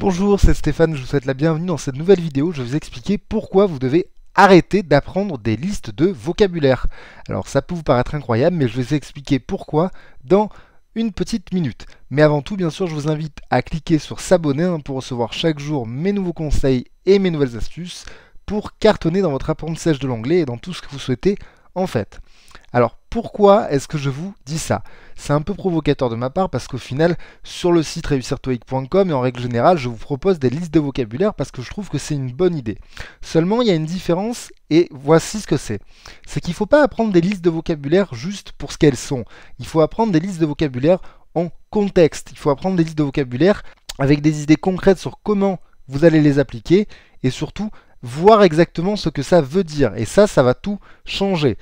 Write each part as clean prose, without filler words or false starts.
Bonjour, c'est Stéphane, je vous souhaite la bienvenue dans cette nouvelle vidéo. Je vais vous expliquer pourquoi vous devez arrêter d'apprendre des listes de vocabulaire. Alors ça peut vous paraître incroyable, mais je vais vous expliquer pourquoi dans une petite minute. Mais avant tout, bien sûr, je vous invite à cliquer sur s'abonner pour recevoir chaque jour mes nouveaux conseils et mes nouvelles astuces pour cartonner dans votre apprentissage de l'anglais et dans tout ce que vous souhaitez en fait. Alors pourquoi est-ce que je vous dis ça? C'est un peu provocateur de ma part parce qu'au final, sur le site réussirtoeic.com et en règle générale, je vous propose des listes de vocabulaire parce que je trouve que c'est une bonne idée. Seulement, il y a une différence et voici ce que c'est. C'est qu'il ne faut pas apprendre des listes de vocabulaire juste pour ce qu'elles sont. Il faut apprendre des listes de vocabulaire en contexte. Il faut apprendre des listes de vocabulaire avec des idées concrètes sur comment vous allez les appliquer et surtout voir exactement ce que ça veut dire. Et ça va tout changer.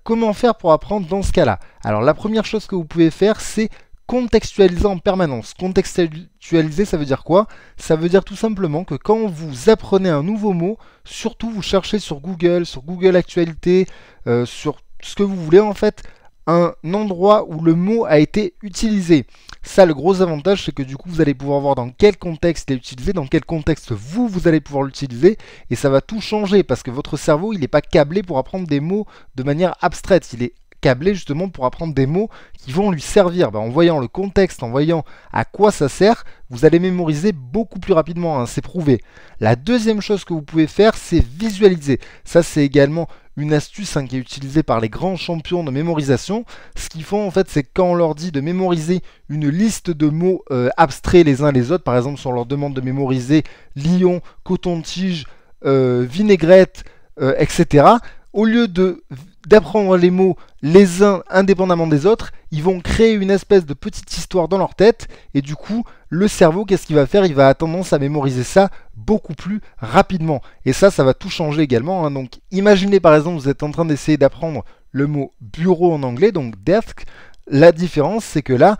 Comment faire pour apprendre dans ce cas-là? Alors la première chose que vous pouvez faire, c'est contextualiser en permanence. Contextualiser, ça veut dire quoi? Ça veut dire tout simplement que quand vous apprenez un nouveau mot, surtout vous cherchez sur Google Actualité, sur ce que vous voulez en fait, un endroit où le mot a été utilisé. Ça, le gros avantage, c'est que du coup, vous allez pouvoir voir dans quel contexte il est utilisé, dans quel contexte vous allez pouvoir l'utiliser, et ça va tout changer, parce que votre cerveau, il n'est pas câblé pour apprendre des mots de manière abstraite, il est câblé justement pour apprendre des mots qui vont lui servir. En voyant le contexte, en voyant à quoi ça sert, vous allez mémoriser beaucoup plus rapidement, c'est prouvé. La deuxième chose que vous pouvez faire, c'est visualiser. Ça, c'est également une astuce qui est utilisée par les grands champions de mémorisation. Ce qu'ils font en fait, c'est quand on leur dit de mémoriser une liste de mots abstraits les uns les autres, par exemple si on leur demande de mémoriser lion, coton-tige, vinaigrette, etc. Au lieu d'apprendre les mots les uns indépendamment des autres, ils vont créer une espèce de petite histoire dans leur tête et du coup, le cerveau, qu'est-ce qu'il va faire? Il va avoir tendance à mémoriser ça beaucoup plus rapidement. Et ça va tout changer également. Donc, imaginez par exemple, vous êtes en train d'essayer d'apprendre le mot bureau en anglais, donc desk. La différence, c'est que là,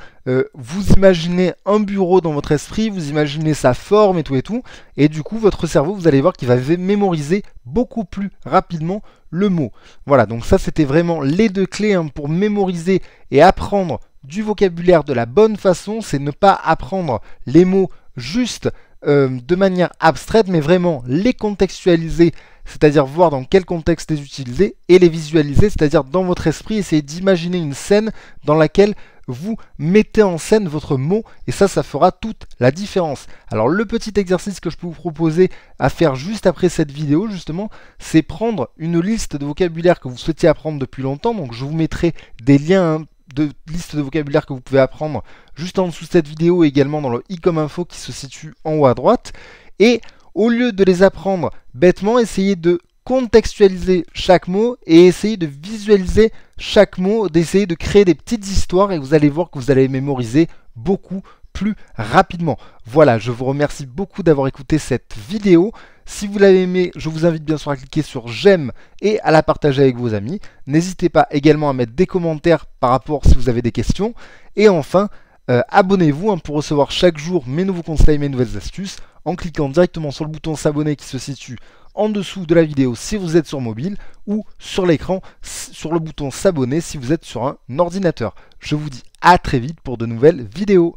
vous imaginez un bureau dans votre esprit, vous imaginez sa forme et tout, et du coup, votre cerveau, vous allez voir qu'il va mémoriser beaucoup plus rapidement le mot. Voilà, donc ça, c'était vraiment les deux clés pour mémoriser et apprendre du vocabulaire de la bonne façon. C'est ne pas apprendre les mots juste de manière abstraite, mais vraiment les contextualiser, c'est-à-dire voir dans quel contexte les utiliser, et les visualiser, c'est-à-dire dans votre esprit, essayer d'imaginer une scène dans laquelle vous mettez en scène votre mot, et ça fera toute la différence. Alors le petit exercice que je peux vous proposer à faire juste après cette vidéo, justement, c'est prendre une liste de vocabulaire que vous souhaitiez apprendre depuis longtemps. Donc je vous mettrai des liens de listes de vocabulaire que vous pouvez apprendre juste en dessous de cette vidéo et également dans le i comme info qui se situe en haut à droite. Et au lieu de les apprendre bêtement, essayez de contextualiser chaque mot et essayer de visualiser chaque mot, d'essayer de créer des petites histoires et vous allez voir que vous allez mémoriser beaucoup plus rapidement. Voilà, je vous remercie beaucoup d'avoir écouté cette vidéo. Si vous l'avez aimé, je vous invite bien sûr à cliquer sur j'aime et à la partager avec vos amis. N'hésitez pas également à mettre des commentaires par rapport si vous avez des questions. Et enfin, abonnez-vous pour recevoir chaque jour mes nouveaux conseils, mes nouvelles astuces en cliquant directement sur le bouton s'abonner qui se situe en dessous de la vidéo si vous êtes sur mobile ou sur l'écran sur le bouton s'abonner si vous êtes sur un ordinateur. Je vous dis à très vite pour de nouvelles vidéos.